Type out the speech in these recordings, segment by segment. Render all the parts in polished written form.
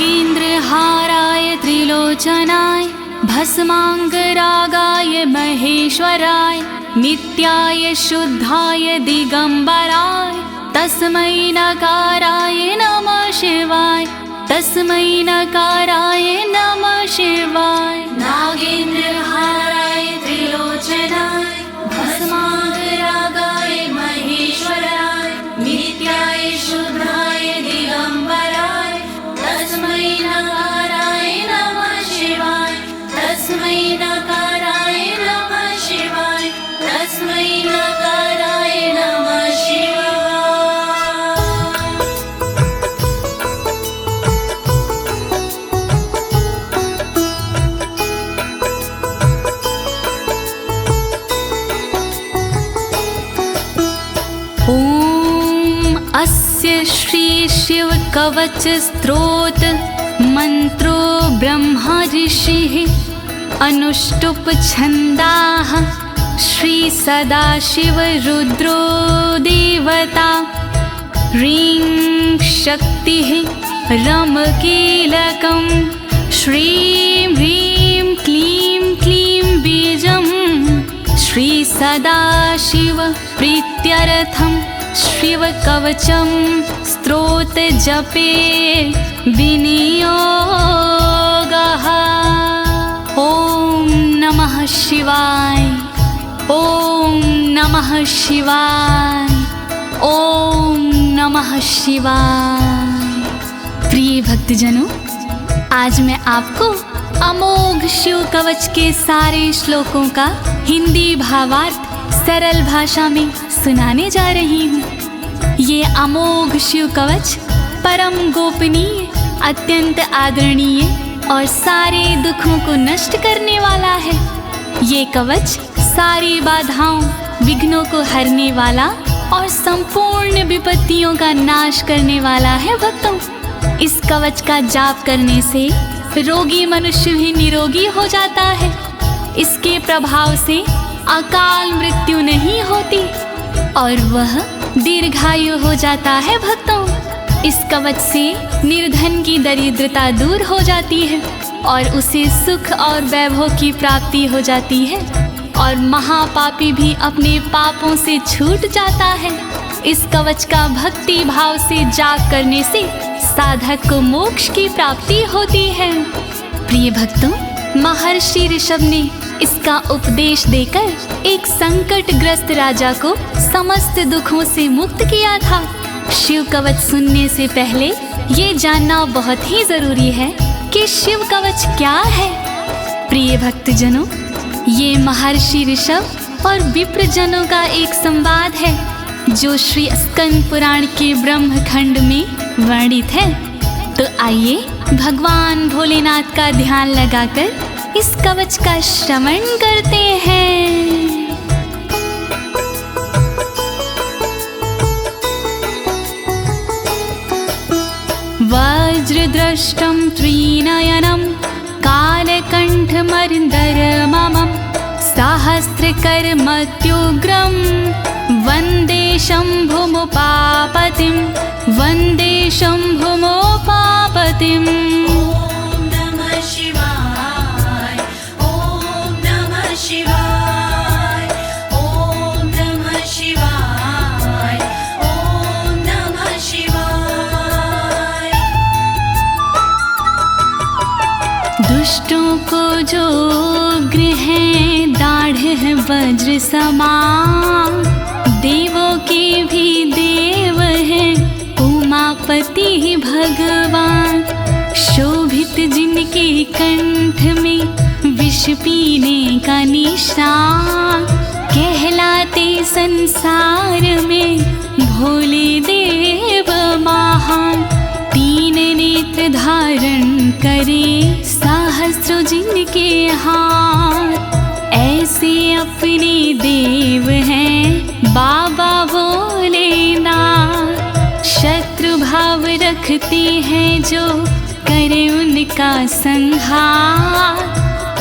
नागेन्द्रहाराय त्रिलोचनाय भस्मांगरागाय महेश्वराय नित्याय शुद्धाय दिगंबराय तस्मै नकाराय नमः शिवाय तस्मै नकाराय नमः शिवाय। नागेन्द्रहाराय त्रिलोचनाय भस्मांगरागाय महेश्वराय नित्याय शुद्धाय दिगंबराय तस्मै नकाराय नमः शिवाय तस्मै नकाराय नमः शिवाय तस्मै नकाराय नमः शिवाय। अस्य श्री शिव कवच स्तोत्र मंत्रो ब्रह्मा ऋषिः अनुष्टुप छंदाः श्री सदाशिव रुद्रो देवता ह्रीं शक्तिः रम कीलकं श्रीं ह्रीं क्लीं क्लीं बीजं श्री सदाशिव प्रीत्यर्थं शिव कवचम स्तोत्र जपे विनियोगः। ओम नमः शिवाय ओम नमः शिवाय ओम नमः शिवाय। प्रिय भक्तजनों, आज मैं आपको अमोघ शिव कवच के सारे श्लोकों का हिंदी भावार्थ सरल भाषा में सुनाने जा रही हूँ। ये अमोघ शिव कवच परम गोपनीय, अत्यंत आदरणीय और सारे दुखों को नष्ट करने वाला है। ये कवच सारी बाधाओं, विघ्नों को हरने वाला और संपूर्ण विपत्तियों का नाश करने वाला है। भक्तों, इस कवच का जाप करने से रोगी मनुष्य भी निरोगी हो जाता है। इसके प्रभाव से अकाल मृत्यु नहीं होती और वह दीर्घायु हो जाता है। भक्तों, इस कवच से निर्धन की दरिद्रता दूर हो जाती है और उसे सुख और वैभव की प्राप्ति हो जाती है और महापापी भी अपने पापों से छूट जाता है। इस कवच का भक्ति भाव से जाप करने से साधक को मोक्ष की प्राप्ति होती है। प्रिय भक्तों, महर्षि ऋषभ ने इसका उपदेश देकर एक संकटग्रस्त राजा को समस्त दुखों से मुक्त किया था। शिव कवच सुनने से पहले ये जानना बहुत ही जरूरी है कि शिव कवच क्या है। प्रिय भक्तजनों, ये महर्षि ऋषभ और विप्रजनों का एक संवाद है जो श्री स्कंद पुराण के ब्रह्मखंड में वर्णित है। तो आइए भगवान भोलेनाथ का ध्यान लगाकर इस कवच का श्रवण करते हैं। वज्रदृष्टं त्रिनयनं कालकण्ठमर्दरममं सहस्रकर्मत्युग्रं वन्दे शम्भुमुपापतिं वन्दे शम्भुमुपापतिम्। दुष्टों को जो उग्र है दाढ़ है वज्र समान, देवों के भी देव है उमापति भगवान। शोभित जिनके कंठ में विष पीने का निशान, कहलाते संसार में भोले देव महान। तीन नेत्र धारण करे सहस्रों जिनके हाथ, ऐसे अपने देव हैं बाबा भोलेनाथ। शत्रु भाव रखते हैं जो करे उनका संहार,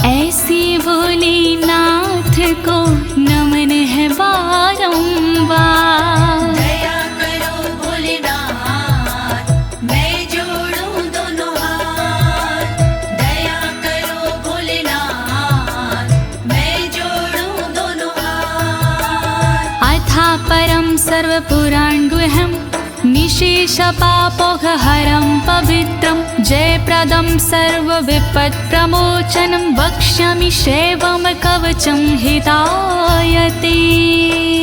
ऐसे भोलेनाथ को नमन है बारंबार। दया करो भोलेनाथ, मैं जोड़ूं दोनों हाथ, परं सर्वपुराणगुह्यं निशेषपापोघहरं पवित्रं जयप्रदं सर्वविपत्प्रमोचनं वक्ष्यामि शैवं कवचं हितायते।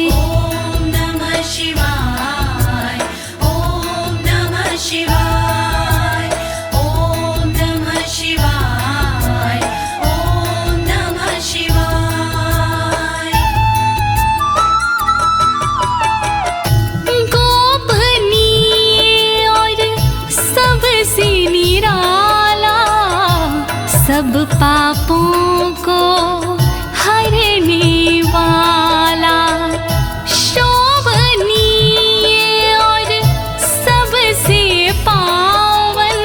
ॐ नमः शिवाय, ॐ नमः शिवाय, ॐ नमः शिवाय, ॐ नमः शिवाय। गोपनीय और सबसे निराला, सब पापों को हरने वाला, शोभनीय और सबसे पावन,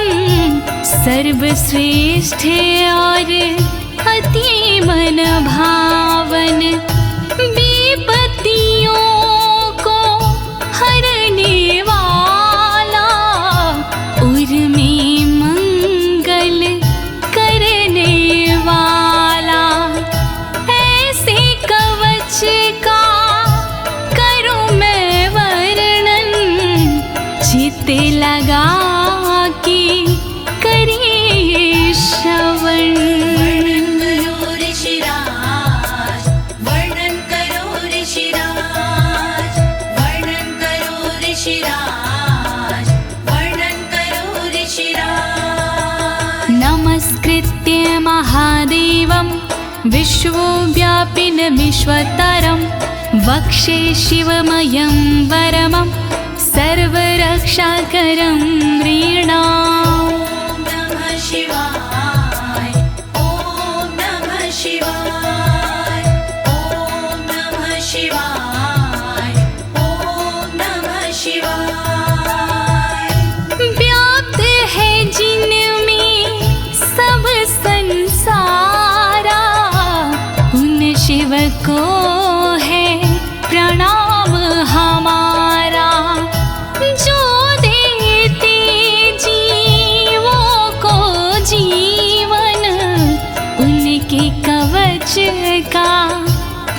सर्वश्रेष्ठ और अति मन भावन, विपत्तियों को हरने वाला, उर में मंगल करने वाला, ऐसे कवच का करूं मैं वर्णन, चित्त लगा के करिए श्रवण। वर्णन करो ऋषिराज, वर्णन करो ऋषिराज, वर्णन करो ऋषिराज, वर्णन करो ऋषिराज। नमस्कृत्य महादेवं विश्वव्यापिनमीश्वरं वक्षे शिवमयं वरमं सर्वरक्षाकरं नृणाम्। ॐ नमः शिवाय, ॐ नमः शिवाय, ॐ नमः शिवाय, ॐ नमः शिवाय। व्याप्त है जिनमें सब संसारा, उन शिव को है प्रणाम हमारा, जो देते जीवों को जीवन, उनके कवच का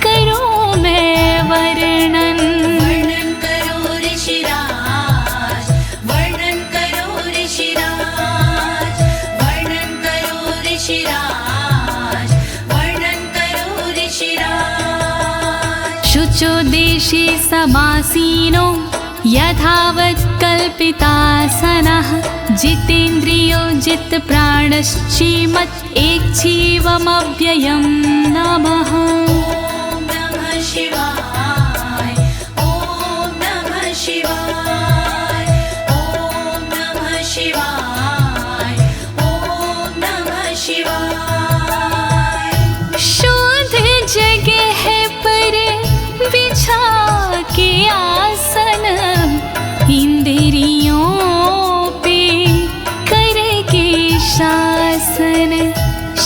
करूं मैं वर्णन। वर्णन करो ऋषिराज, वर्णन करो ऋषिराज, वर्णन करो ऋषिराज, वर्णन करो ऋषिराज। शुचो देशे समासीनो यथावत् कल्पितासनः, जितेन्द्रियो जितप्राणश्चेमत् एकजीवमव्ययं नमः। ॐ नमः शिवाय, ॐ नमः शिवाय, ॐ नमः शिवाय, ॐ नमः शिवाय। शुद्ध जगह पर बिछा के आसन, इंद्रियों पे करके शासन,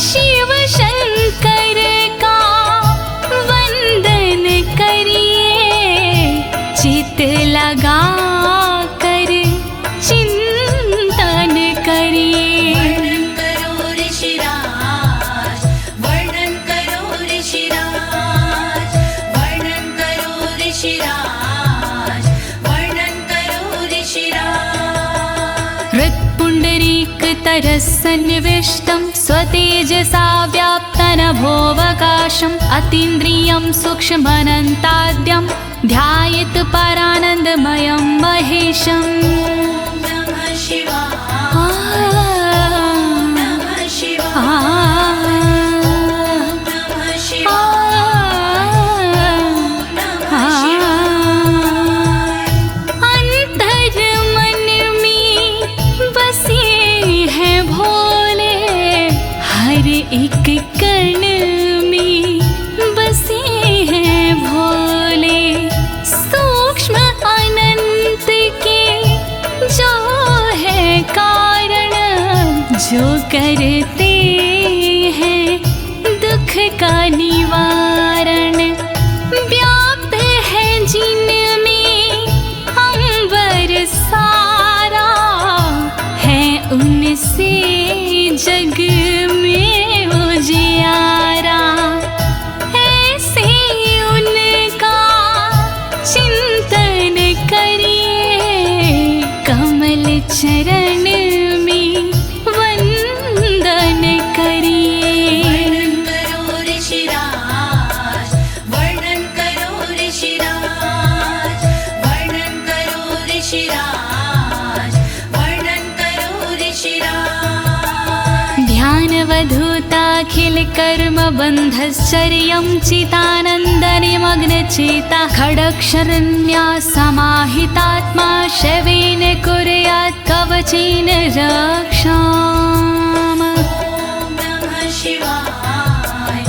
शिव शंकर का वंदन करिए, चित लगा कर चिंतन करिए। वर्णन करो ऋषिराज, वर्णन करो ऋषिराज, वर्णन करो ऋषिराज, वर्णन करो ऋषिराज। हृत्पुण्डरीकतरसन्निविष्टं स्वतेजसा व्याप्तनभोऽवकाशम्, अतीन्द्रियं सूक्ष्ममनन्ताद्यं ध्यायेत् परानन्दमयं महेशम्। ॐ नमः शिवाय, नमः शिवाय, नमः शिवाय, नमः शिवाय। अंतर मन में बसे हैं भोले, हर एक कण में बसे हैं भोले, सूक्ष्म अनंत के जो है कारण, जो करते हैं दुख का निवारण, व्याप्त है जिनमें अंबर सारा, है उनसे जग में उजियारा, ऐसे उनका चिंतन कर्मबन्धश्चर्यं चितानन्दनिमग्नचेता खडक्षरण्या समाहितात्मा शवेन कुर्यात् कवचेन रक्षाम्। ॐ नमः शिवाय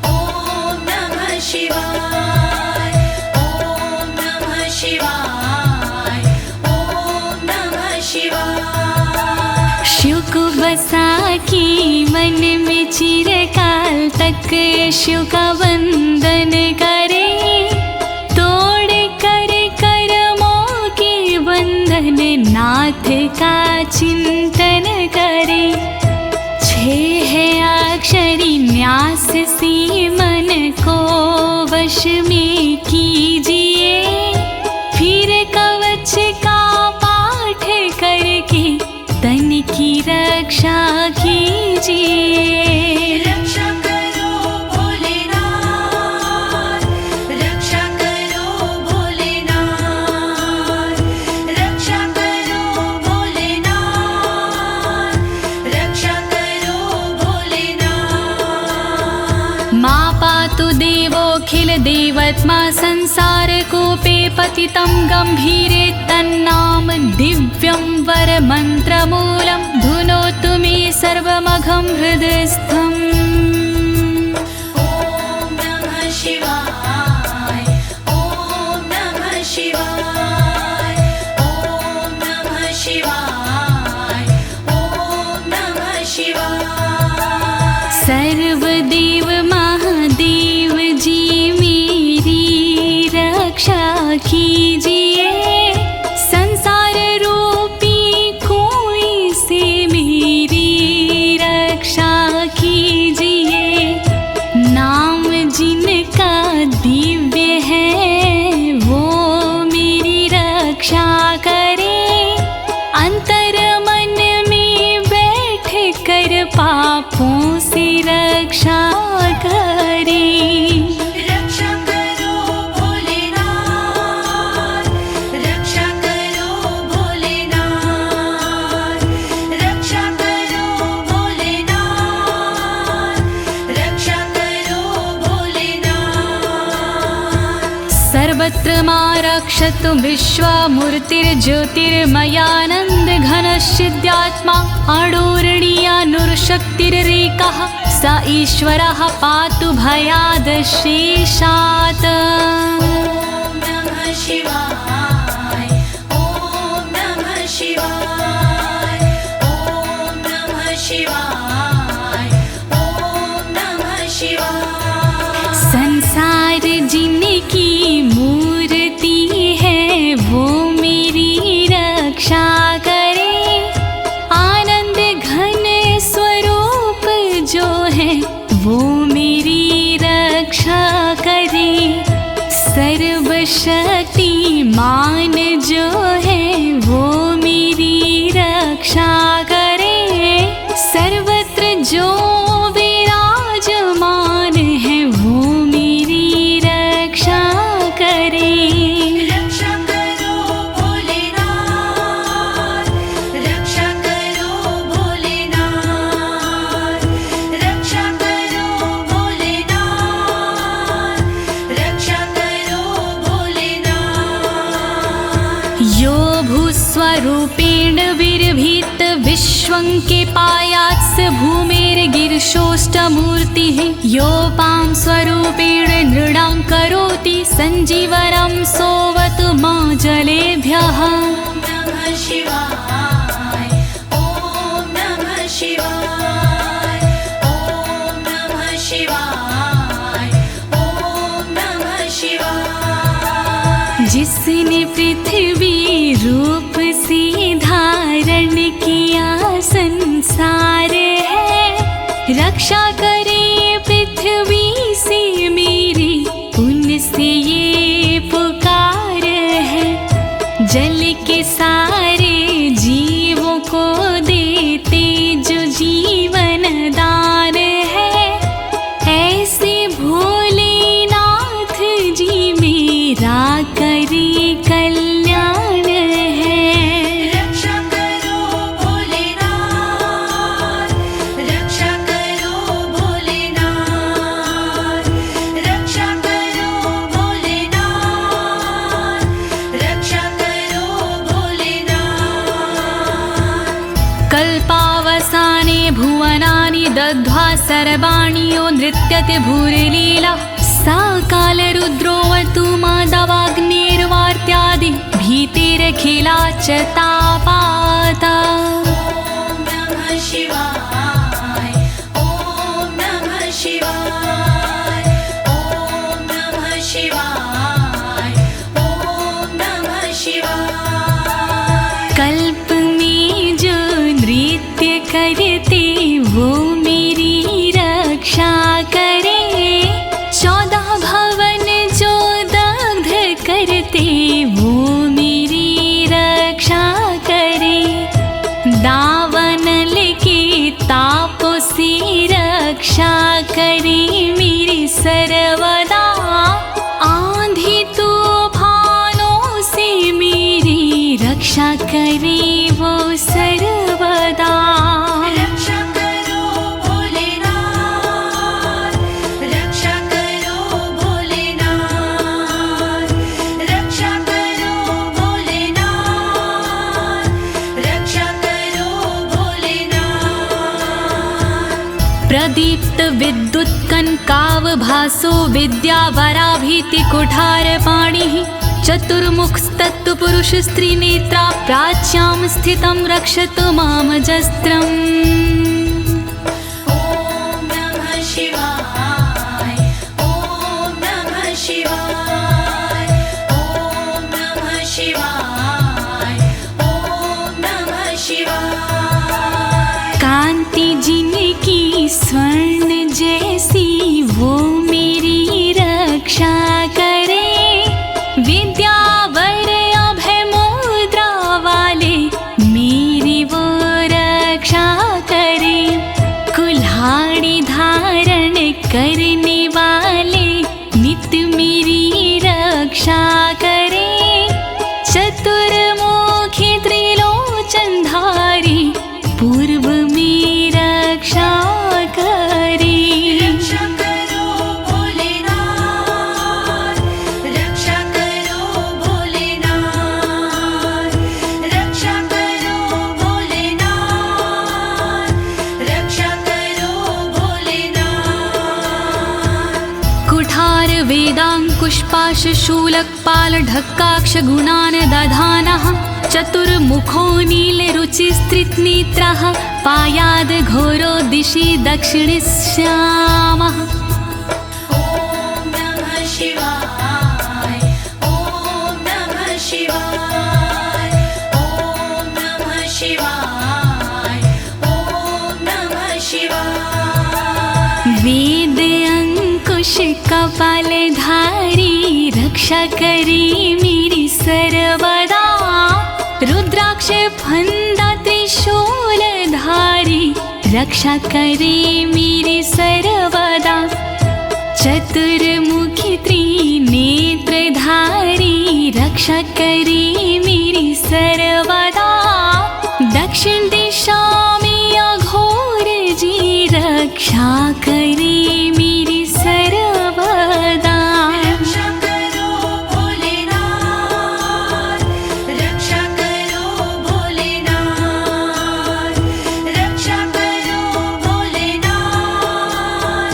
ॐ नमः शिवाय ॐ नमः शिवाय ॐ नमः शिवाय। शिव को बसा की मन में चिरकाल तक शिव का वंदन करे, तोड़ कर कर्मों के बंधन नाथ का चिंतन करे। छह अक्षरी न्यास सी मन को वश में कीजिए, फिर कवच का पाठ करके तन की रक्षा कीजिए। रक्षा करो भोलेनाथ, रक्षा करो भोलेनाथ, रक्षा करो भोलेनाथ, रक्षा करो भोलेनाथ। मां पातु देवोऽखिल देवत्मा संसार कूपे पतितं गंभीरे तन्नाम दिव्यं वरमन्त्रमूलं धुनोतु मे सर्वमघं हृदयस्थम्। ॐ नमः शिवाय ॐ नमः शिवाय ॐ नमः शिवाय ॐ नमः शिवाय। सर्वदेव महादेव जी मेरी रक्षा कीजिए, संसार रूपी कोई से मेरी रक्षा कीजिए। नाम जिनका दिव्य है वो मेरी रक्षा करे, अंतर मन में बैठ कर पापों से रक्षा करे। रक्षा करो भोलेनाथ, रक्षा करो भोलेनाथ, रक्षा करो भोलेनाथ, रक्षा करो भोलेनाथ। सर्वत्र मां रक्षतु विश्वमूर्तिर्ज्योतिर्मयानन्द घनश्चिद्यात्मा अडोरणीयानुर्शक्तिरेकः स ईश्वरः पातु भयादशेषात्। ॐ नमः शिवाय ॐ नमः शिवाय ॐ नमः शिवाय ॐ नमः शिवाय। संसार जिनकी मूर्ति है वो मेरी रक्षा करे, आनंद घन स्वरूप जो है वो मेरी रक्षा करे। सर्वशक्तिमान जो है वो मेरी रक्षा करे, सर्वत्र जो विराजमान है वो मेरी रक्षा करे। रक्षा करो भोलेनाथ, रक्षा करो भोलेनाथ, रक्षा करो भोलेनाथ, रक्षा करो भोलेनाथ। यो भूस्वरूपेण विर्भीत विश्वं के पायात् स भूमेर्गिरिशोष्टमूर्तिः, योपां स्वरूपेण नृणां करोति सञ्जीवनं सोऽवतु मां जलेभ्यः। ॐ नमः शिवाय ॐ नमः शिवाय ॐ नमः शिवाय ॐ नमः शिवाय। जिसने पृथ्वी रूप से धारण किया संसार है, रक्षा करे पृथ्वी से मेरी उनसे ये पुकार है। जल के सारे जीवों को देते जो जीवन दान है, ऐसे भोलेनाथ जी मेरा करे कल्याण है। रक्षा करो भोलेनाथ, रक्षा करो भोलेनाथ, सर्वाणि नृत्यते भूरिलीला सा कालरुद्रोऽवतु माधवाग्निर्वार्त्यादि भीतिरखिला च तापाता। ॐ नमः शिवाय ॐ नमः शिवाय ॐ नमः शिवाय ॐ नमः शिवाय। कल्प में जो नृत्य करते वो मेरी रक्षा करे, 14 भवन जो दग्ध करते वो मेरी रक्षा करे। दावानल के तापों से रक्षा करे मेरी सर्वदा, आंधी तूफानों से मेरी रक्षा करे वो सर्वदा। रक्षा करो भोलेनाथ, रक्षा करो भोलेनाथ, रक्षा करो भोलेनाथ, रक्षा करो भोलेनाथ। प्रदीप्त विद्युत कनकावभासो विद्यावराभीति कुठारपाणिः, चतुर्मुखस्तत्पुरुष स्त्रीनेत्रा प्राच्यां स्थितं रक्षतु मामजस्त्रम्। ॐ नमः शिवाय ॐ नमः शिवाय ॐ नमः शिवाय ॐ नमः शिवाय। कांति जिनकी स्वर्ण जैसी वो मेरी रक्षा करे, विद्यावर अभय मुद्रा वाले मेरी वो रक्षा करे। कुल्हाड़ी धारण करने वाले नित्य मेरी रक्षा करे। चतुर्मुखी त्रिलोचनधारी पूर्व में रक्षा करे। रक्षा करो भोलेनाथ, रक्षा करो भोलेनाथ, रक्षा करो भोलेनाथ, रक्षा करो भोलेनाथ। कुठार वेदांकुशपाश शूलकपाल ढक्काक्ष गुणान् दधानः, चतुर्मुखो नीलरुचिस्त्रिनेत्रः पायाद् घोरो दिशि दक्षिणश्यामः। ॐ नमः शिवाय ॐ नमः शिवाय ॐ नमः शिवाय ॐ नमः शिवाय। वेद अंकुश कपालधारी रक्षा करे मेरी सर्वदा, रुद्राक्ष फंदा त्रिशूलधारी रक्षा करे मेरी सर्वदा। चतुर्मुखी त्रिनेत्रधारी रक्षा करे मेरी सर्वदा। दक्षिण दिशा में अघोर जी रक्षा करे मेरी सर्वदा। रक्षा करो भोलेनाथ, रक्षा करो भोलेनाथ, रक्षा करो भोलेनाथ,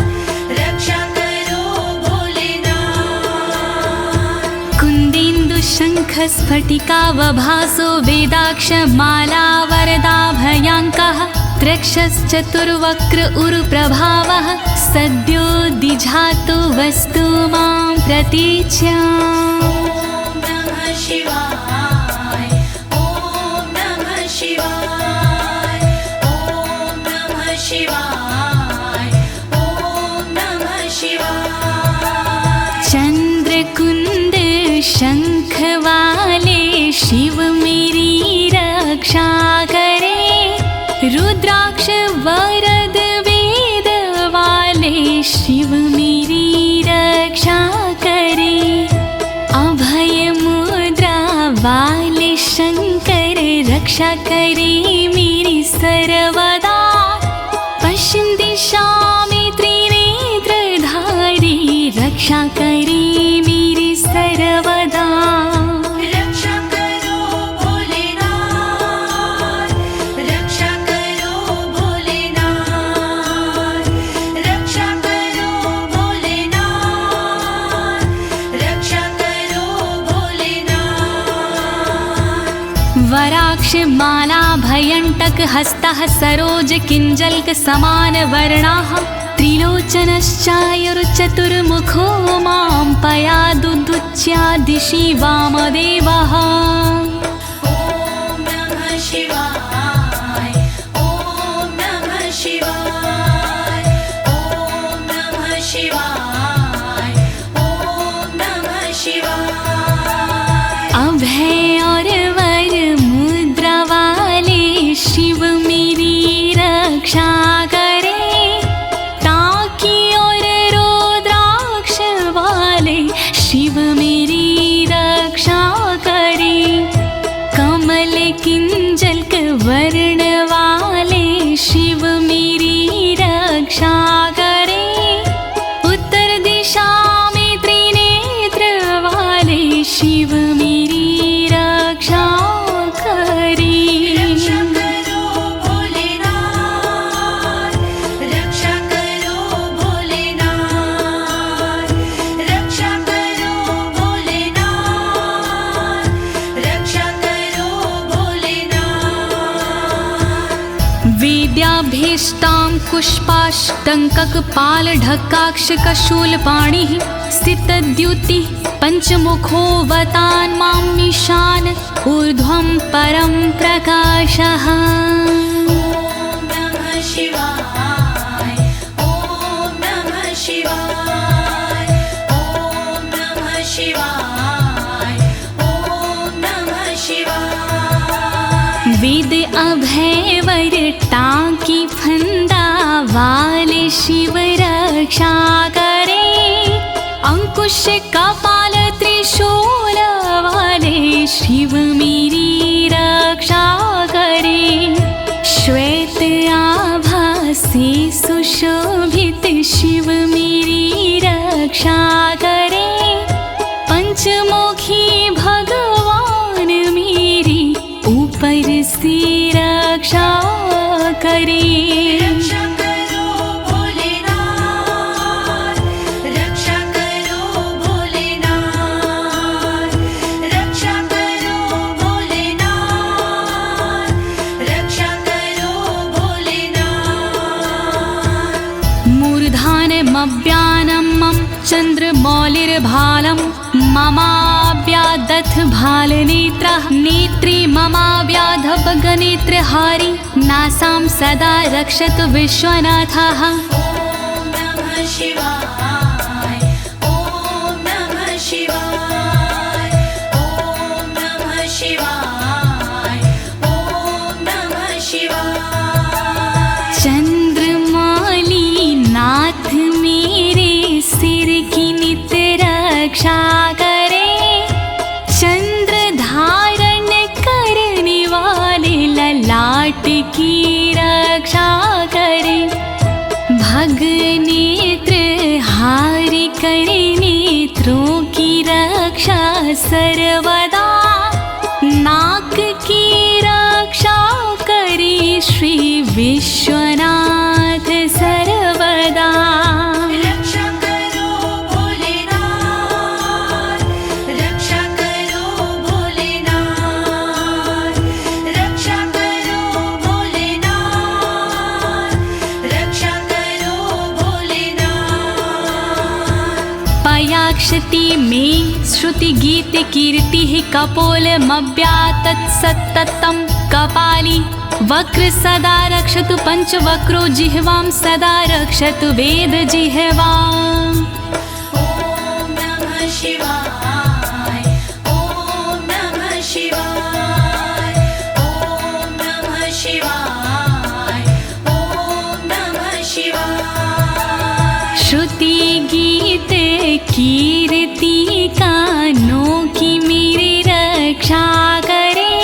रक्षा करो भोलेनाथ। कुन्देन्दु शङ्ख स्फटिकावभासो वेदाक्ष माला वरदाभयाङ्कः, त्रक्षश्चतुर्वक्र उरुप्रभावः सद्यो दिझातु वस्तु मां प्रतीच्याम्। ॐ नमः शिवाय ॐ नमः शिवाय ॐ नमः शिवाय ॐ नमः शिवाय। चंद्रकुंद शंख वाले शिव मेरी रक्षा करे, रुद्राक्ष वरद वेद वाले शिव मेरी रक्षा करे। अभय मुद्रा वाले शंकर रक्षा करे मेरी सर्वदा। पश्चिम दिशा में त्रिनेत्रधारी रक्षा करे मेरी सर्वदा। रक्षा करो भोलेनाथ, रक्षा करो भोलेनाथ, रुद्राक्ष माला भयंटक हस्तः सरोज किंजल्क समान वर्णाः त्रिलोचनश्चायुर्चतुर्मुखो मां पयादुदुच्या दिशि वामदेवः। ॐ नमः शिवाय ॐ नमः शिवाय ॐ नमः शिवाय ॐ नमः शिवाय। अभय और वर मुद्रा वाले शिव मेरी रक्षा करे, ताकि और रुद्राक्ष वाले शिव मेरी रक्षा करे। कमल किंजल्क वर्ण वाले शिव मेरी रक्षा करे। उत्तर दिशा में त्रिनेत्र वाले शिव मेरी रक्षा करे। रक्षा करो भोलेनाथ, रक्षा करो भोलेनाथ, रक्षा करो भोलेनाथ, रक्षा करो भोलेनाथ। वेद्याभीष्टां पुष्पाष्टङ्ककपालढक्काक्षकशूलपाणिः स्थितद्युतिः पञ्चमुखोऽवतान् मामीशान ऊर्ध्वं परं प्रकाशः। ॐ नमः शिवाय ॐ नमः शिवाय ॐ नमः शिवाय ॐ नमः शिवाय। वेद अभय वर टांकी फंदा वाले शिव रक्षा करे। अंकुश कपाल त्रिशूल वाले शिव मेरी रक्षा करे। श्वेत आभा से सुशोभित शिव मेरी रक्षा करे। पंचमुखी भगवान मेरी ऊपर से रक्षा करे। रक्षा करो भोलेनाथ, रक्षा करो भोलेनाथ, रक्षा करो भोलेनाथ, रक्षा करो भोलेनाथ। मूर्धानमव्यानं मम चन्द्रमौलिर्भालं ममाव्यादथ भालनेत्रः नेत्री ममाव्याधपगनेत्रहारी नासां सदा रक्षतु विश्वनाथः। ॐ नमः शिवाय ॐ नमः शिवाय ॐ नमः शिवाय ॐ नमः शिवाय। चंद्रमौली नाथ मेरे सिर की नित रक्षा करे। चंद्र धारण करने वाले ललाट की रक्षा करे। भग नेत्र हारि करे नेत्रों की रक्षा सर्वदा। नाक की रक्षा करे श्री विश्वनाथ सर्वदा। रक्षा करो भोलेनाथ, रक्षा करो भोलेनाथ, रक्षा करो भोलेनाथ, रक्षा करो भोलेनाथ। पयाक्षति में श्रुति गीत कीर्ति कपोलमव्यातत् सत्ततं कपाली वक्र सदा रक्षतु पंचवक्रो जिह्वां सदा रक्षतु वेद जिह्वाम्। ॐ नमः शिवाय ॐ नमः शिवाय ॐ नमः शिवाय ॐ नमः शिवाय। श्रुति गीत कीर्ति कानों की मेरी रक्षा करे।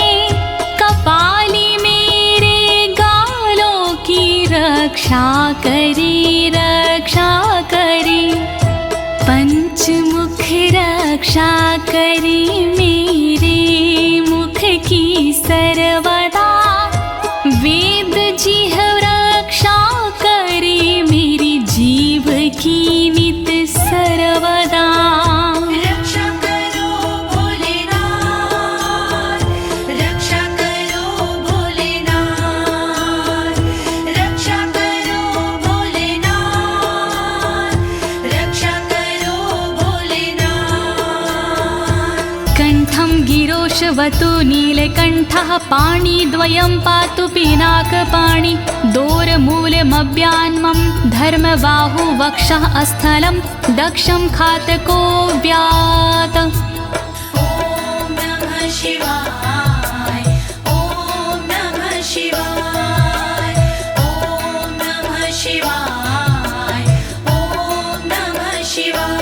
कपाली मेरे गालों की रक्षा करे रक्षा करे। पंचमुख रक्षा करे मेरे मुख की सर्वदा। वेद जिह्व रक्षा करे मेरी जीव की नित सर्वदा। रक्षा करो भोलेनाथ, रक्षा करो कण्ठं गिरोशवतु नीलकण्ठः पाणिद्वयं पातु पिनाकपाणि दोरमूलमव्यान्मं धर्मबाहु वक्षः अस्थलं दक्षं खातको व्यात्। ॐ नमः शिवाय ॐ नमः शिवाय ॐ नमः शिवाय ॐ नमः शिवाय।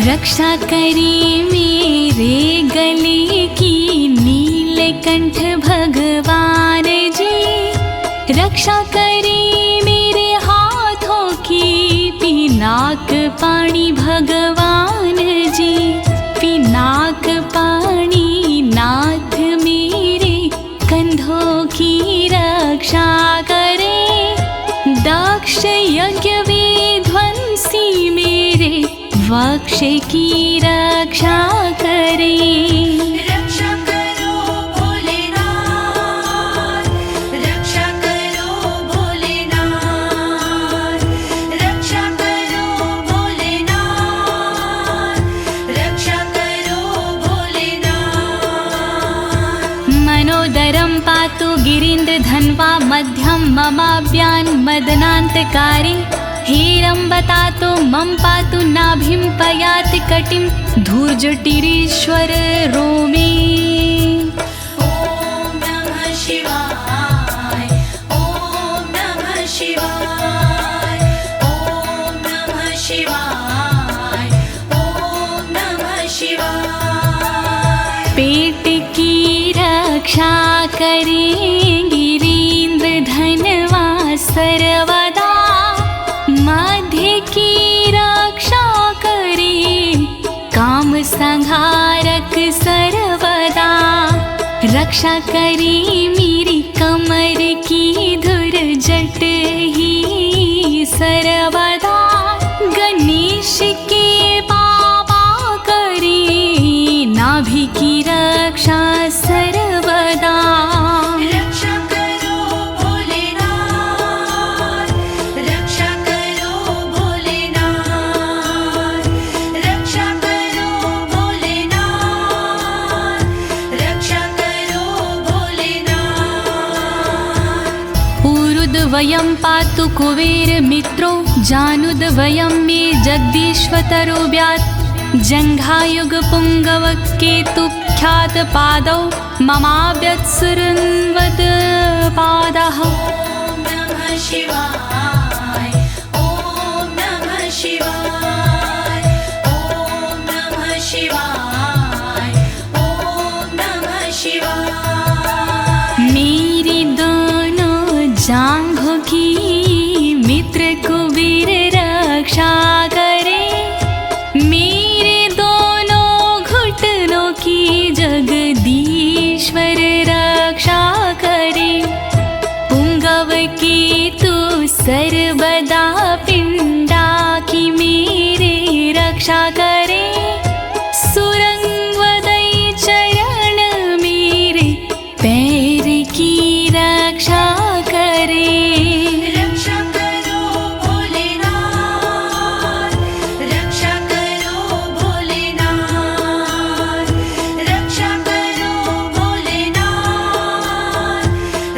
रक्षा करे मेरे गले की नीलकंठ भगवान जी, रक्षा करे मेरे हाथों की पिनाक पाणी भगवान जी, पिनाक पाणी नाथ मेरे कंधों की रक्षा करे, दक्ष यज्ञ विध्वंसी मेरे वक्ष की रक्षा करे। रक्षा करो भोलेनाथ, रक्षा करो भोलेनाथ, रक्षा करो भोलेनाथ, रक्षा करो भोलेनाथ। मनोदरं पातु गिरीन्द्रधन्वा मध्यं ममाव्यान् मदनान्तकारी, हेरम्बतातो मम पातु नाभिं पयाति कटिं धूर्जटिरीश्वर रोमे। ॐ नमः शिवाय ॐ नमः शिवाय ॐ नमः शिवाय ॐ नमः शिवाय। पेट की रक्षा करें गिरीन्द्रधनवा सर्वदा, मध्य की रक्षा करे काम संहारक सर्वदा, रक्षा करे मेरी कमर की धुरजट ही सर्वदा, गणेश के बाबा करे नाभि की रक्षा सर्वदा। रक्षा करो भोलेनाथ, रक्षा करो भोलेनाथ, रक्षा करो भोलेनाथ, रक्षा करो भोलेनाथ। ऊरुद्वयं पातु कुबेर मित्रो, जानुद्वयं मे जगदीश्वतरो व्यात्, जङ्घायुग पुङ्गव केतुख्यात पादौ ममाव्यत्सुरन्वद पादः। ॐ नमः शिवाय ॐ नमः शिवाय ॐ नमः शिवाय ॐ नमः शिवाय। मेरी दोनों जांघों की मित्र कुबेर रक्षा करे, मेरे दोनों घुटनों की जगदीश्वर रक्षा करे, पुंगव की तू सर्वदा पिंडा की मेरे रक्षा करे, सुरंगवदई चरण मेरे पैर की रक्षा करे। रक्षा करो भोलेनाथ, रक्षा करो भोलेनाथ, रक्षा करो भोलेनाथ,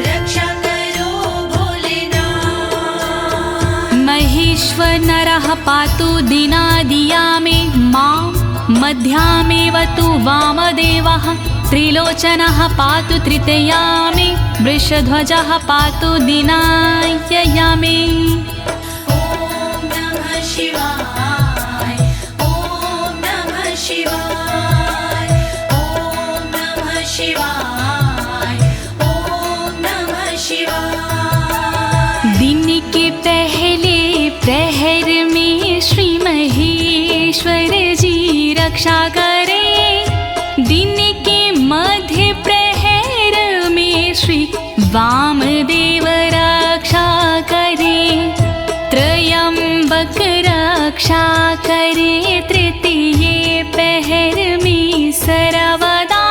रक्षा करो भोलेनाथ। महेश्वर नरः पातु दिनादिया मे मां, मध्यामेव तु वामदेवः, त्रिलोचनः पातु तृतीया मे, वृषध्वजः पातु दिनायया मे। ॐ नमः शिवाय ॐ नमः शिवाय ॐ नमः शिवाय ॐ नमः शिवाय। दिन के पहले प्रहर में श्री महेश्वर जी रक्षा करे, दिन के मध्य प्रहर में श्री वामदेव रक्षा करे, त्रयंबक रक्षा करे, तृतीय पहर में सर्वदा,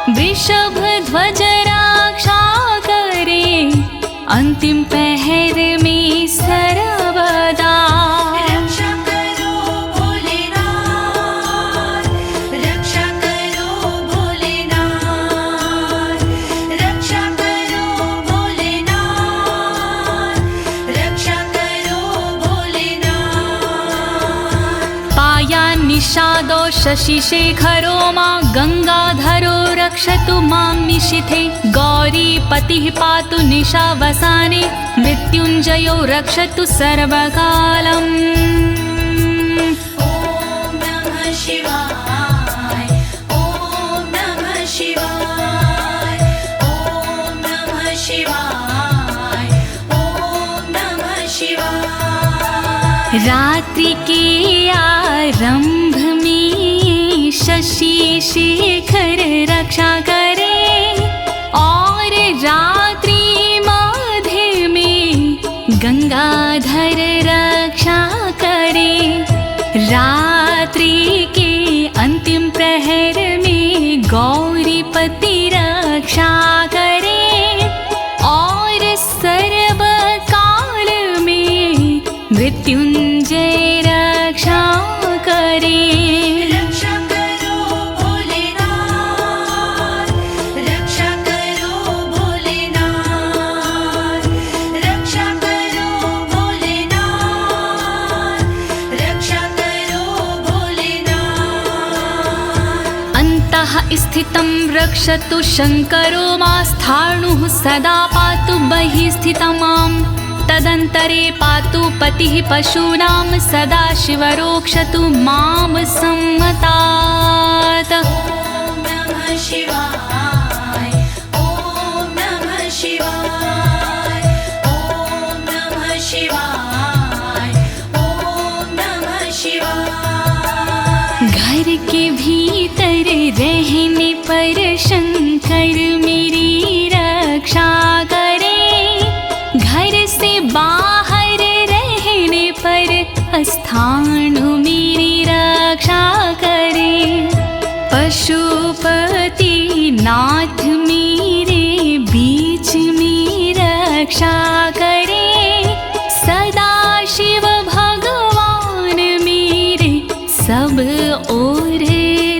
वृषभ ध्वज रक्षा करे, अंतिम पहर में सर्वदा। रक्षा करो भोलेनाथ, रक्षा निषादो शशिशेखरो मां गङ्गाधरो रक्षतु मां निशिथे गौरीपतिः पातु निशावसाने मृत्युञ्जयो रक्षतु सर्वकालम् ॐ नमः शिवाय ॐ नमः शिवाय ॐ नमः शिवाय ॐ नमः शिवाय। रात्रि के आरंभ में शशि शेखर रक्षा करे और रात्रि मध्य में गंगाधर रक्षा करे। रात्रि के अंतिम प्रहर में गौरीपति रक्षा करे और सर्वकाल में मृत्युंजय रक्षा करे। रक्षा करो भोलेनाथ रक्षा करो भोलेनाथ रक्षा करो भोलेनाथ रक्षा करो भोलेनाथ। अन्तः स्थितं रक्षतु शङ्करो मास्थाणुः सदा पातु बहिः स्थितं माम् तदन्तरे पातु पतिः पशूनां सदा शिवरोक्षतु मां सम्मतात्। ॐ नमः शिवाय ॐ नमः शिवाय ॐ नमः शिवाय ॐ नमः शिवाय। घर के भीतर रहने पर शंकर मेरी रक्षा करे घर से बाहर रहने पर स्थान मेरी रक्षा करे। पशुपति नाथ मेरे बीच में रक्षा करे सदा शिव भगवान मेरे सब ओर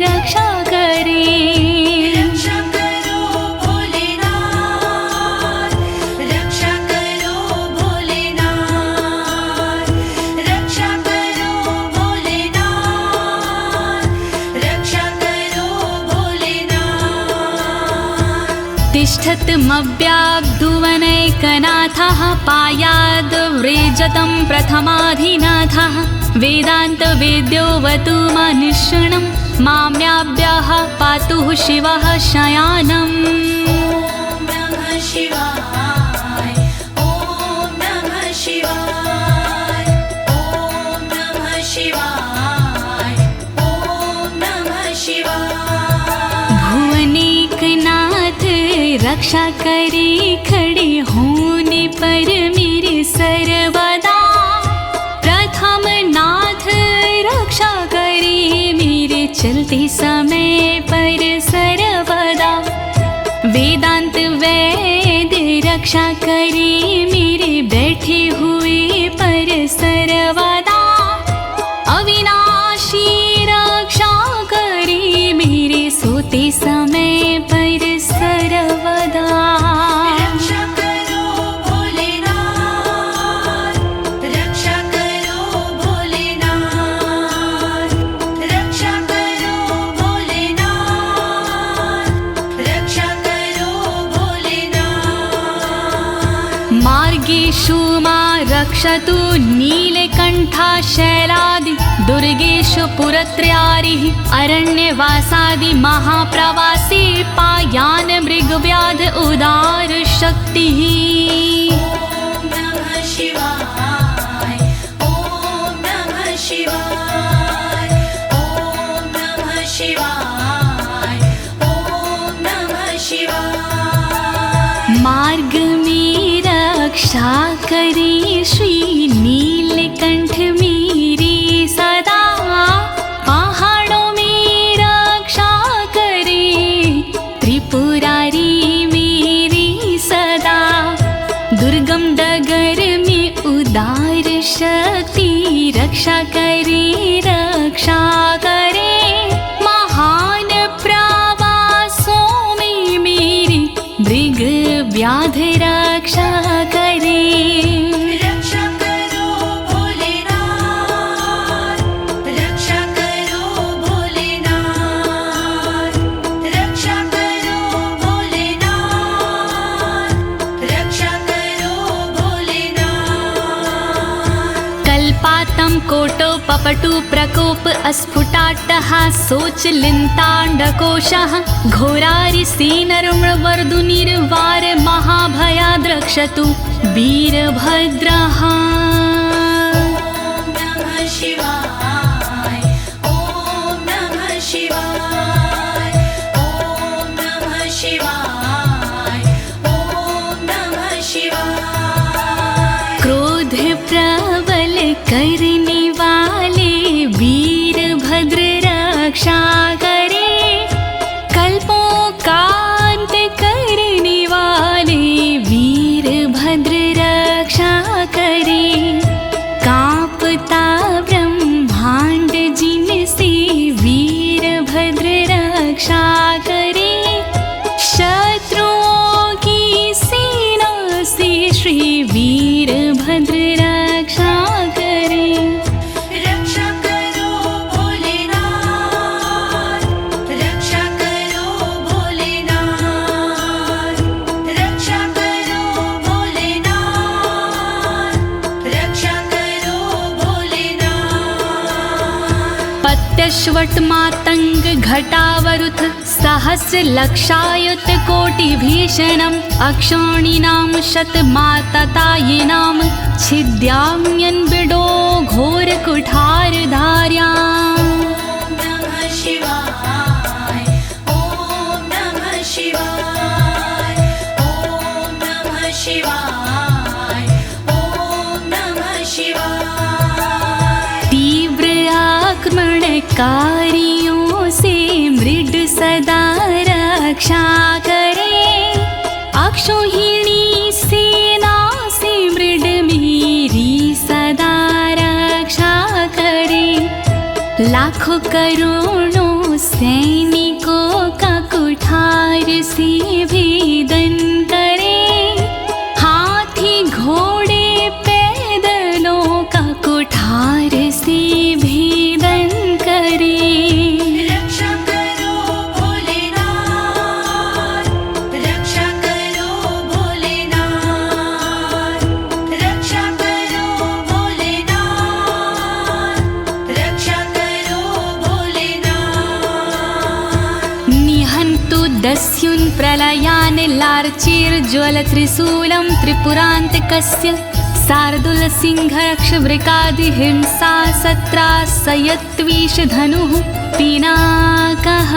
रक्षा करे। रक्षा करो भोलेनाथ रक्षा करो भोलेनाथ रक्षा करो भोलेनाथ रक्षा करो भोलेनाथ। तिष्ठतमव्याब्धुवनैकनाथः पायाद्व्रेजतं प्रथमाधिनाथः वेदान्तवेद्योऽवतु मनुष्यणं माम्याभ्यः पातु शिवः शयानम्। ॐ नमः शिवाय ॐ नमः शिवाय ॐ नमः शिवाय ॐ नमः शिवाय। भुवनेकनाथ रक्षा करे खड़े होने पर मेरे सर्वदा प्रथम नाथ रक्षा करे मेरे चलते समय पर सर्वदा। वेदांत वैद्य रक्षा करे मेरे बैठे हुए पर सर्वदा। अविनाशी रक्षा करे मेरे सोते समय पर सर्वदा। रक्षा करो भोलेनाथ रक्षा करो भोलेनाथ रक्षा करो भोलेनाथ रक्षा करो भोलेनाथ। मार्गेषु मां रक्षतु नीलकण्ठा शैलादि दुर्गेषु पुरत्रयारिः अरण्यवासादि महाप्रवासी पायान् मृगव्याध उदार शक्तिः। ॐ नमः शिवाय ॐ नमः शिवाय ॐ नमः शिवाय ॐ नमः शिवाय। मार्ग में रक्षा करे श्री नीलकंठ मेरी सदा। पहाड़ों में रक्षा करे त्रिपुरारी मेरी सदा। दुर्गम डगर में उदार शक्ति रक्षा करे महान प्रवासों में मेरी मृग व्याध रक्षा करे। रक्षा करो भोलेनाथ रक्षा करो पपटु प्रकोप अस्फुटाट्टहासोच लिन्ताण्डकोशः घोरारिसेनर्मवर्दुनिर्वार महाभयाद्रक्षतु वीरभद्रः। शिवाय ॐ नमः शिवाय ॐ नमः शिवाय ॐ नमः शिवाय। क्रोध प्रबल करने वाले वीरभद्र रक्षा करे, कल्पों का अंत करने वाले वीरभद्र रक्षा करे। कांपता ब्रह्मांड जिनसे वीरभद्र रक्षा करे, शत्रुओं की सेना से श्री वीरभद्र रक्षा करे। रक्षा करो भोलेनाथ, रक्षा करो भोलेनाथ, रक्षा करो भोलेनाथ, रक्षा करो भोलेनाथ। पत्यश्वट मातंग घटावरुथ सहस्र लक्षायुत कोटि भीषणम् अक्षौणीनां शतमाततायिनां छिद्याम्यन् बिडो घोर कुठार धार्याम्। नमः शिवाय ॐ नमः शिवाय ॐ नमः शिवाय ॐ नमः शिवाय। तीव्र आक्रमणकारियों से मृड सदा रक्षा करे, अक्षौहिणी सेना से मृड मेरी सदा रक्षा करे। लाखों करोड़ों सैनिकों का कुठार से भेदन करे, हाथी घोड़े पैदलों का कुठार से भेदन करे। रक्षा करो भोलेनाथ, रक्षा करो भोलेनाथ, रक्षा करो भोलेनाथ, रक्षा करो भोलेनाथ। निहन्तु दस्युन् प्रलयान् लार्चेर्ज्वलत्रिशूलं त्रिपुरान्तकस्य शार्दूलसिंहरक्षवृकादिहिंसा सत्रासयत्विषधनुः पिनाकः।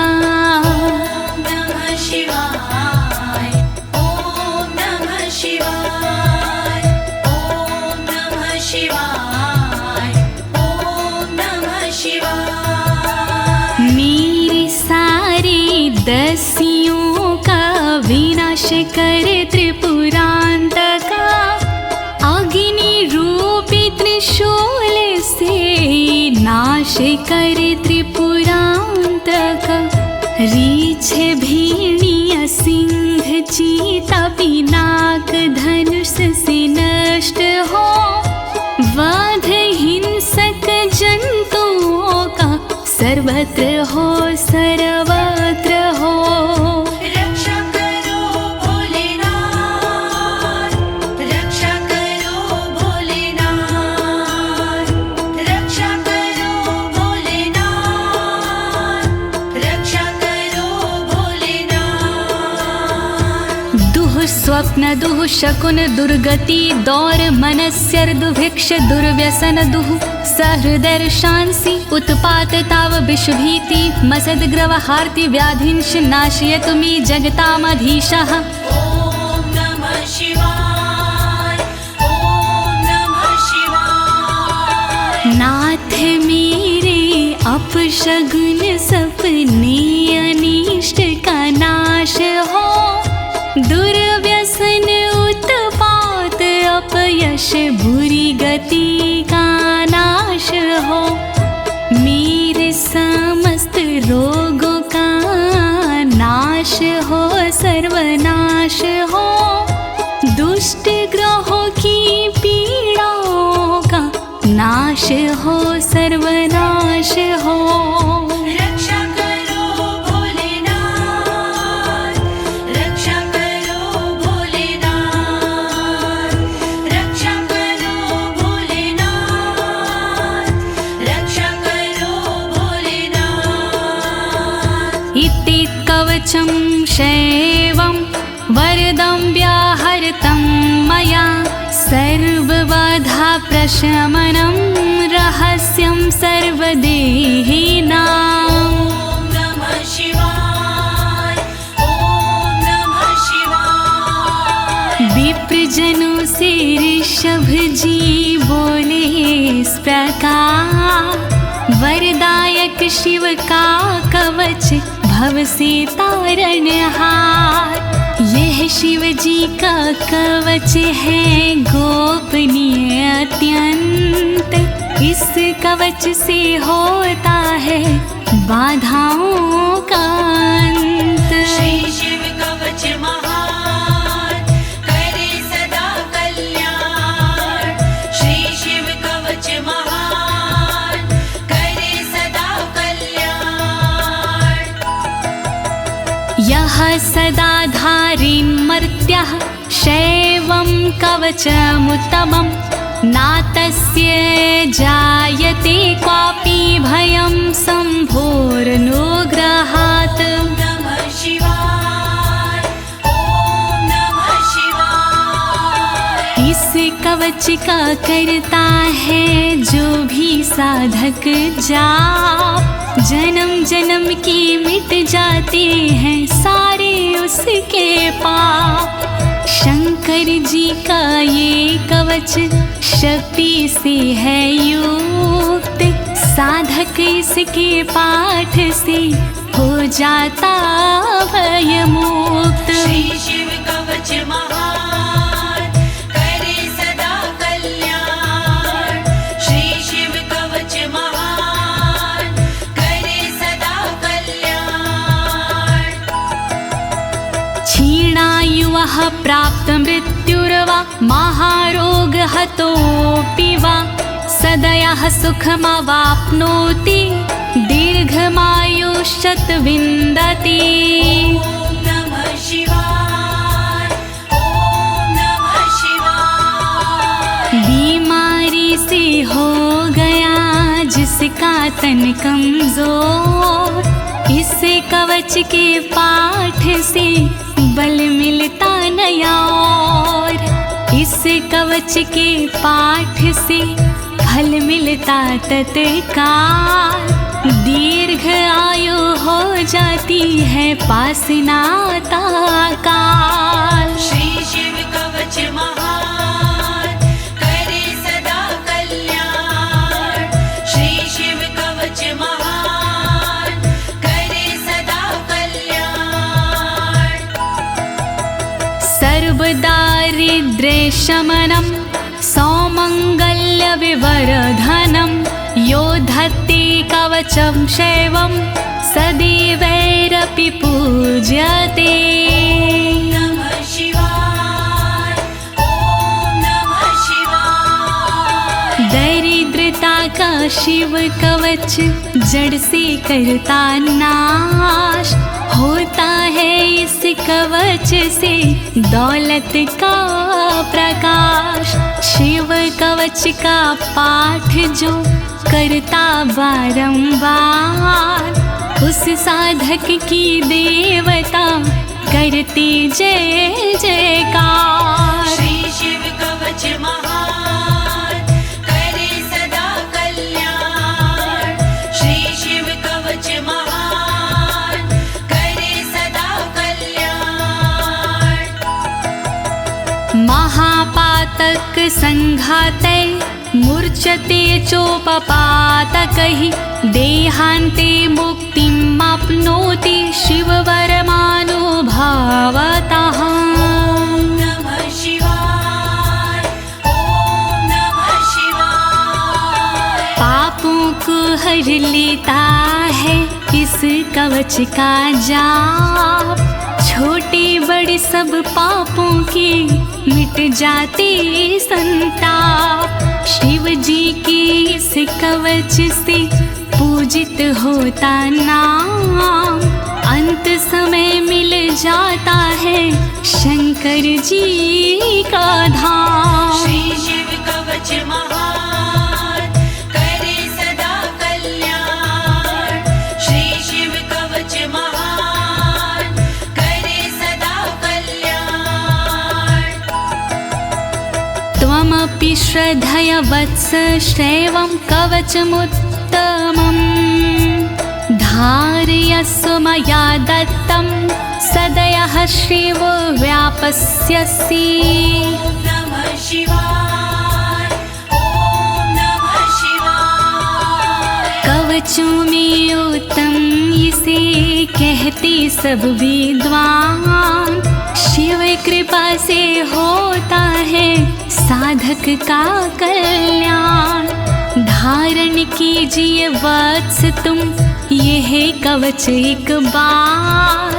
नमः शिवाय ॐ नमः शिवाय ॐ नमः शिवाय ॐ नमः शिवाय। मेरे सारे दस्युओं का विनाश करे त्रिपुरान्तका, अग्नि रूपी त्रिशूल से नाश करे त्रिपुरान्तका। रीछ भेड़िया सिंह चीता पिनाक धनुष से नष्ट हो, वध हिंसक जंतुओं का सर्वत्र हो सर्वत्र हो। रक्षा करो भोलेनाथ, रक्षा करो भोलेनाथ, रक्षा करो भोलेनाथ, रक्षा करो भोलेनाथ। दुः स्वप्न दुः शकुन दुर्गति दौर मनस्यर दुभिक्ष दुर्व्यसन दुः सहृदर्शांसि उत्पात ताव विषभीति मसद्ग्रवहार्ति व्याधिंश नाशयतु मे जगतामधीशः। ॐ नमः शिवाय ॐ नमः शिवाय। नाथ मेरे अपशगुन सपने अनिष्ट का नाश हो, दुर्व्यसन उत्पात अपयश बुरी गति का नाश हो। मेरे समस्त रोगों का नाश हो सर्वनाश हो, दुष्ट ग्रहों की पीड़ाओं का नाश हो सर्वनाश हो। रक्षा करो भोलेनाथ, रक्षा करो भोलेनाथ, रक्षा करो भोलेनाथ, कवचं शैवं वरदं व्याहृतं मया सर्वबाधा प्रशमनं रहस्यं सर्वदेहिनाम्। ॐ नमः शिवाय ॐ नमः शिवाय। विप्रजनों से ऋषभ जी बोले इस प्रकार, वरदायक शिव का कवच भव से तारणहार। यह शिव जी का कवच है गोपनीय अत्यंत, इस कवच से होता है बाधाओं का अंत। श्री शिव कवच महान करे सदा कल्याण। श्री शिव कवच महान करे सदा कल्याण। यः सदा धारिन्मर्त्यः शैवं कवचमुत्तमं, नातस्य जायते क्वापि भयं शम्भोरनुग्रहात्। नमः शिवाय ॐ नमः शिवाय। इस कवच का करता है जो भी साधक जाप, जन्म जन्म के मिट जाते हैं सारे उसके पाप। शंकर जी का ये कवच शक्ति से है युक्त, साधक इसके पाठ से हो जाता भयमुक्त। श्री शिव कवच महान करे सदा कल्याण। श्री शिव कवच महान करे सदा कल्याण। क्षीणायुः प्राप्त मृत्युर्वा महारोगहतोऽपि वा, सदयः सुखमवाप्नोति दीर्घमायुष्यत् विन्दति। ॐ नमः शिवाय ॐ नमः शिवाय। बीमारी से हो गया जिसका तन कमजोर, इस कवच के पाठ से बल मिलता नया और। इस कवच के पाठ से फल मिलता तत्काल, दीर्घ आयु हो जाती है पास नाता काल। श्री शिव कवच महान करे सदा कल्याण। श्री शिव कवच महान करे सदा कल्याण। सर्वदारिद्र्यशमनं सौमङ्गल्यविवर्धनं, यो धत्ते कवचं शैवं सदैवैरपि पूज्यते। नमः शिवाय ॐ नमः शिवाय। दरिद्रता का शिव कवच जड़ से करता नाश, होता है इस कवच से दौलत का प्रकाश। शिव कवच का पाठ जो करता बारंबार, उस साधक की देवता करती जय जयकार। श्री शिव कवच महान करे सदा कल्याण। श्री शिव कवच महान करे सदा कल्याण। महापातक संघाते मूर्छते चोपपातकैः, देहान्ते मुक्तिमाप्नोति शिववरमानुभावतः। नमः शिवाय ॐ नमः शिवाय। पापों को हर लेता है इस कवच का जाप, छोटे बड़े सब पापों के मिट जाते संताप। शिव जी के इस कवच से पूजित होता नाम, अंत समय मिल जाता है शंकर जी का धाम। श्री शिव कवच महान करे सदा कल्याण। श्री शिव कवच महान श्रद्धया वत्स श्रेवं कवचमुत्तमम् धारयस्व मया दत्तं सदयः श्रीवो व्यापस्यसि। नमः शिवाय, ॐ नमः शिवाय। कवचों में उत्तम इसे कहते सब विद्वान, शिव कृपा से होता है साधक का कल्याण। धारण कीजिए वत्स तुम यह कवच एक बार,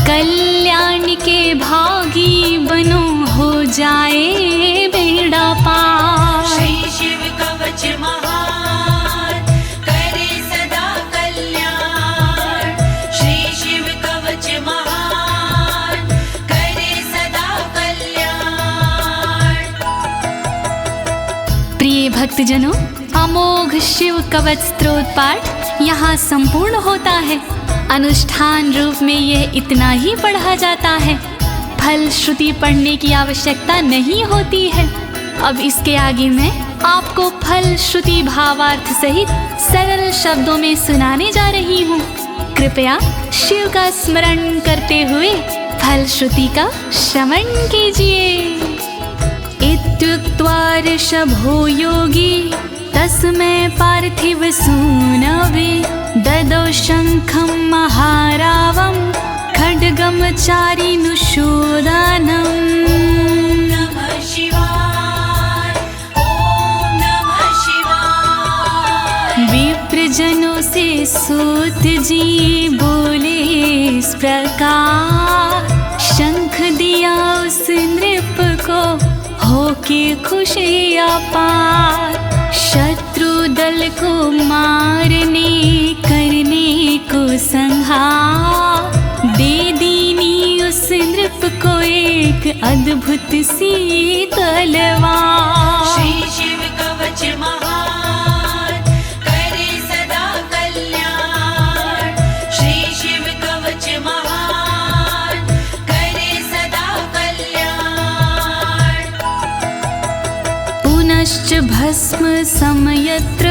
कल्याण के भागी बनो हो जाए बेड़ा पार। श्री शिव कवच महान करे सदा कल्याण। श्री शिव कवच महान करे सदा कल्याण। प्रिय भक्तजनों, अमोघ शिव कवच स्तोत्र पाठ यहाँ संपूर्ण होता है। अनुष्ठान रूप में यह इतना ही पढ़ा जाता है, फल श्रुति पढ़ने की आवश्यकता नहीं होती है। अब इसके आगे मैं आपको फल श्रुति भावार्थ सहित सरल शब्दों में सुनाने जा रही हूँ। कृपया शिव का स्मरण करते हुए फल श्रुति का श्रवण कीजिए। इत्युक्त्वा ऋषभो योगी तस्मै पार्थिव सूनवे ददौ शङ्खं महारावं खड्गं चारिनुशोदानम्। नमः शिवाय, ॐ नमः शिवाय। विप्रजनों से सूत जी बोले इस प्रकार, शंख दिया उस नृप को होके खुशी अपार। शत्रु दल को मारने करने को संहार, दे दीनी उस नृप को एक अद्भुत सी तलवार। श्री शिव कवच महान करे सदा कल्याण। श्री शिव कवच महान करे सदा कल्याण। पुनश्च भस्म समयत्र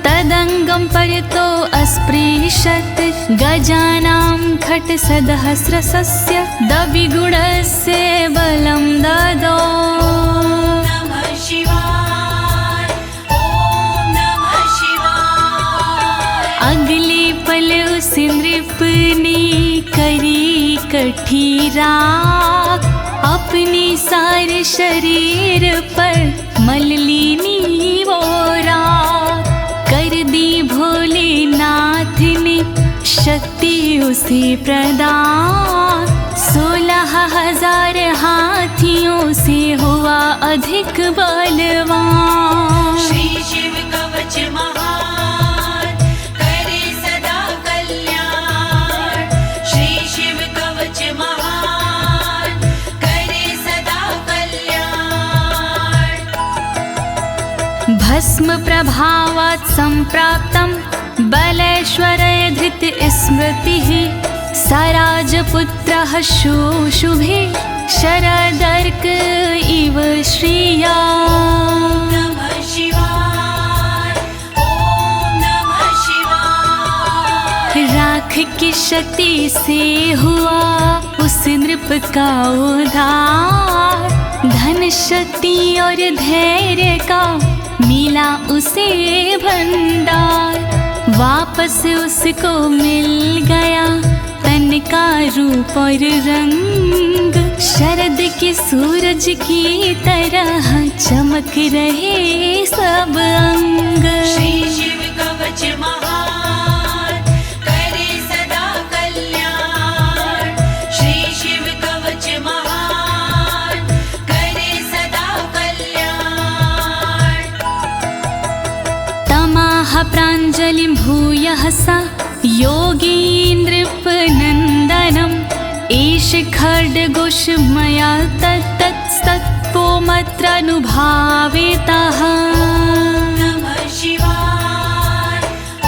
तदंगं परितो अस्पृशत्, गजानां खट्सहस्रस्य दविगुणस्य बलं ददौ। नमः शिवाय, ॐ नमः शिवाय। अगले पल उस नृप ने करी कठी राख, अपने सारे शरीर पर मल ली वो राख। कर दी भोलेनाथ ने शक्ति उसे प्रदान, 16,000 हाथियों से हुआ अधिक बलवान। श्री शिव कवच महान करे सदा कल्याण। श्री शिव कवच महान करे सदा कल्याण। भस्म प्रभावात् सम्प्राप्तं बलेश्वरे धृत स्मृतिः, सराजपुत्रः शुशुभे शरदर्क इव श्रिया। नमः शिवाय, ॐ नमः शिवाय। राख की शक्ति से हुआ उस नृप का उद्धार, धन शक्ति और धैर्य का मिला उसे भंडार। वापस उसको मिल गया तन का रूप और रंग, शरद के सूरज की तरह चमक रहे सब अंग। श्री शिव कवच महान करे सदा कल्याण। श्री शिव कवच महान करे सदा कल्याण। तमाह प्राञ्जलिं भूयः सा योगीन्द्रपनन्दनम्, एष खड्गोष मया तत्तत्पोमत्रानुभावितः। नमः शिवाय, ॐ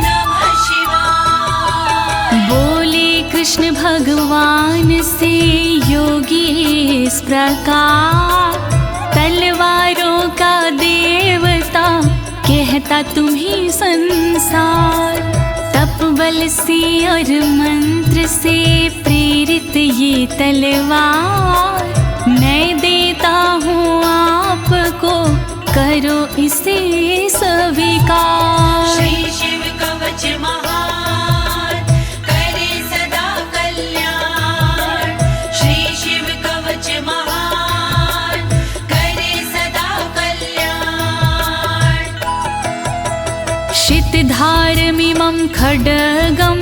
नमः शिवाय। बोले कृष्ण भगवान से योगी इस प्रकार, तलवारों देता तुम्हें संसार। तप बल से और मंत्र से प्रेरित ये तलवार, मैं देता हूँ आपको, करो इसे स्वीकार। श्री शिव कवच महान, करे सदा कल्याण। श्री शिव कवच महान, करे सदा कल्याण। शितधारमिमं खड्गं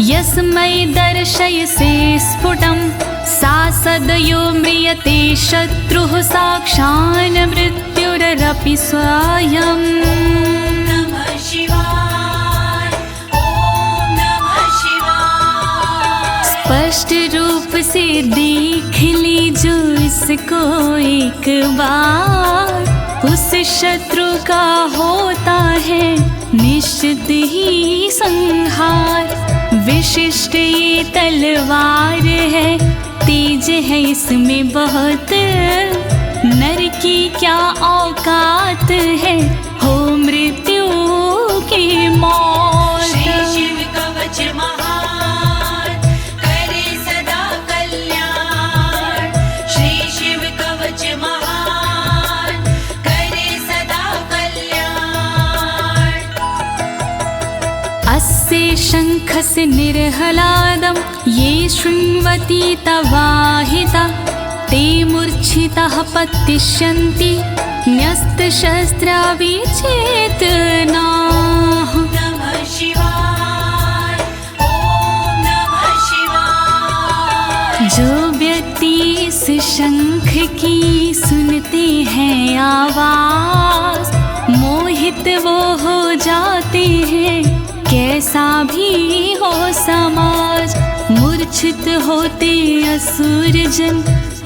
यस्मै दर्शयसे स्फुटं, सा सदयो म्रियते शत्रुः साक्षान् मृत्युरपि स्वयं। नमः शिवाय, ओम नमः शिवाय। स्पष्ट रूप से देख लीजो इसको एक बार, उस शत्रु का होता है निश्चित ही संहार। विशिष्ट ये तलवार है, तेज है इसमें बहुत, नर की क्या औकात है, हो मृत्यु की मौत। श्री शिव कवच महान, करे सदा कल्याण। श्री शिव कवच महान, करे सदा कल्याण। अस्य शङ्खस्य निर्हलादं ये शृण्वन्ति तवाहिता, ते मूर्छिताः पतिष्यन्ति न्यस्तशस्त्रा विचेतनाः। नमः शिवाय, ओम नमः शिवाय। जो व्यक्ति इस शंख की सुनते हैं आवाज, मोहित वो हो जाते हैं, कैसा भी हो समाज। मूर्छित होते असुर जन,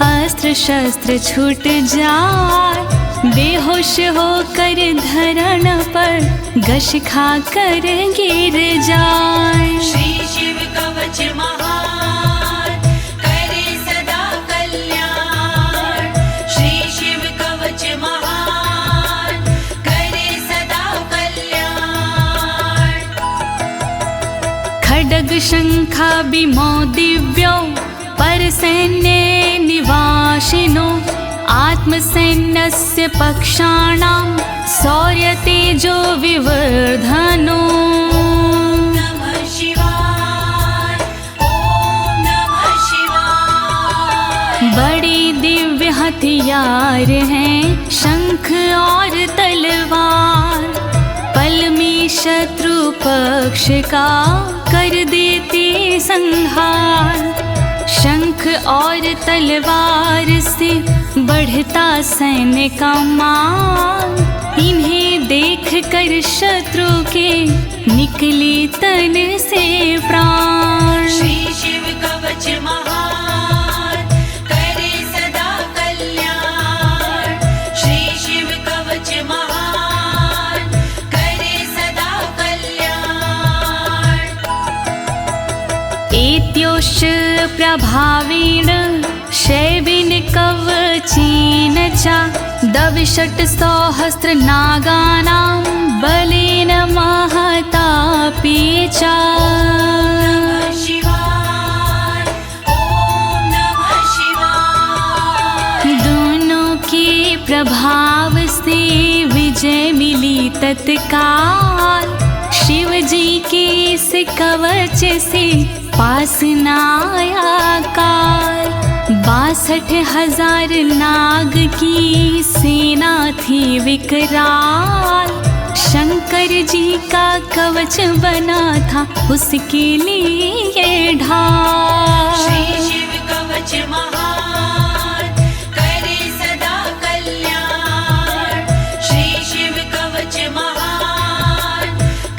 अस्त्र शस्त्र छूट जाए, बेहोश होकर धरण पर घस खा कर गिर जाए। श्री शिव कवच महान, करे सदा कल्याण। श्री शिव कवच महान, करे सदा कल्याण। खड्ग शंखाभिमो दिव्यो परसैन्ये निवासिनो, आत्मसैन्यस्य पक्षाणां शौर्यतेजो विवर्धनो। नमः शिवाय, ओम नमः शिवाय। बड़ी दिव्य हथियार हैं शंख और तलवार, पल में शत्रु पक्ष का कर देते संहार। शंख और तलवार से बढ़ता सैन्य का मान, इन्हें देख कर शत्रु के निकले तन से प्राण। श्री शिव कवच महान, करे सदा कल्याण। श्री शिव कवच महान, करे सदा कल्याण। एत्योश्च प्रभावेण शैवेन कवचेन च, दविषट् सहस्र नागानां बलेन महतापि च। नमः शिवाय, ओम नमः शिवाय। दोनों के प्रभाव से विजय मिली तत्काल, शिव जी के इस कवच से पास न आया काल। 62,000 नाग की सेना थी विकराल, शंकर जी का कवच बना था उसके लिए ढाल। श्री शिव कवच महान, करे सदा कल्याण। श्री शिव कवच महान,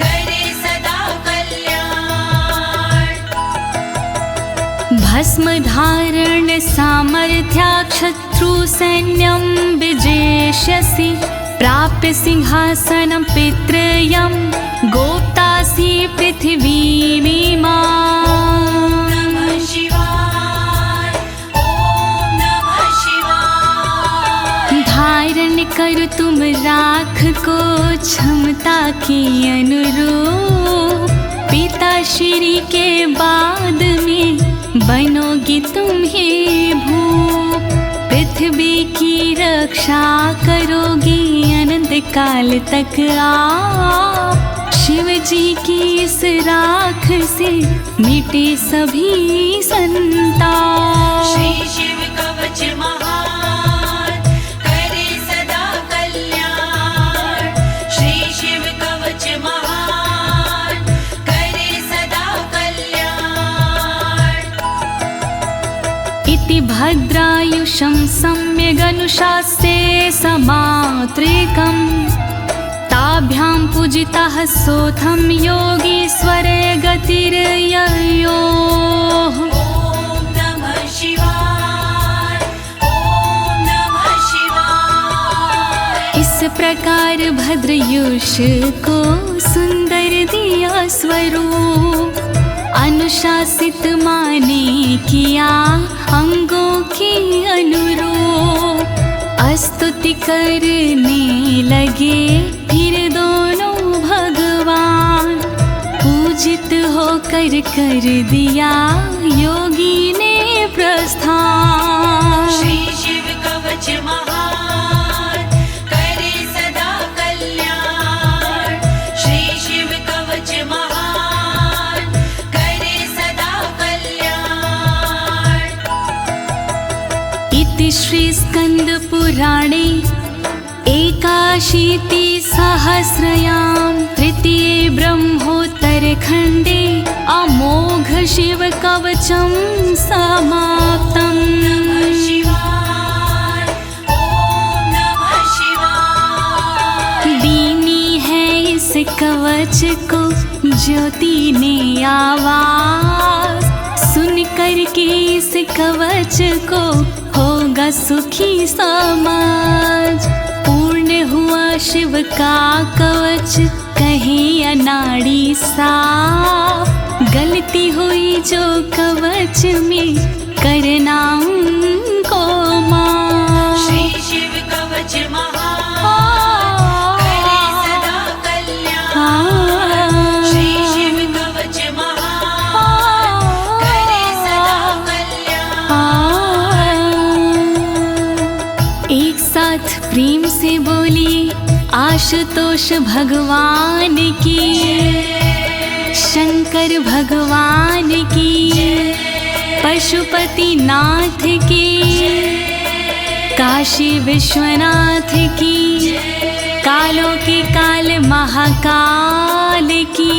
करे सदा कल्याण। भस्म धारण सामर्थ्या शत्रु सैन्यं विजेष्यसि, प्राप्य सिंहासनं पितृयं गोप्तासि पृथिवीमिमां। नमः शिवाय, ओम नमः शिवाय। धारण कर तुम तुम राख को क्षमता के अनुरूप, पिता श्री के बाद में बनोगी तुम ही भूप। पृथ्वी की रक्षा करोगी अनंत काल तक आप, शिव जी की इस राख से मिटे सभी संताप। श्री शिव कवच महान करे सदा कल्याण, श्री शिव कवच महान करे सदा कल्याण। इति भद्रायुषं सम्यगनुशास्ये समात्रिकम्, ताभ्यां पूजितः सोऽथं योगीश्वरे गतिर्ययोः। ॐ नमः शिवाय, ॐ नमः शिवाय। इस प्रकार भद्रयुष को सुंदर दिया स्वरूप, अनुशासित माने किया अंगों के अनुरूप। स्तुति करने लगे फिर दोनों भगवान, पूजित होकर कर दिया योगी ने प्रस्थान। श्री शिव कवच महान करे सदा कल्याण, श्री शिव कवच महान करे सदा कल्याण। इति श्री स्कंद पुराणे एकाशीति सहस्रयां तृतीये ब्रह्मोत्तर खंडे अमोघ शिव कवचं समाप्तम्। नमः शिवाय, ॐ नमः शिवाय। दीनी है इस कवच को ज्योति ने आवाज, सुन कर के इस कवच को होगा सुखी समाज। पूर्ण हुआ शिव का कवच कहे अनाड़ी साफ, गलती हुई जो कवच में करना उनको माफ। श्री शिव कवच महान करे सदा कल्याण, श्री शिव कवच महान करे सदा कल्याण। एक साथ प्रेम से बोलिए आशुतोष भगवान की, शंकर भगवान की, पशुपति नाथ की, काशी विश्वनाथ की, कालों के काल महाकाल की।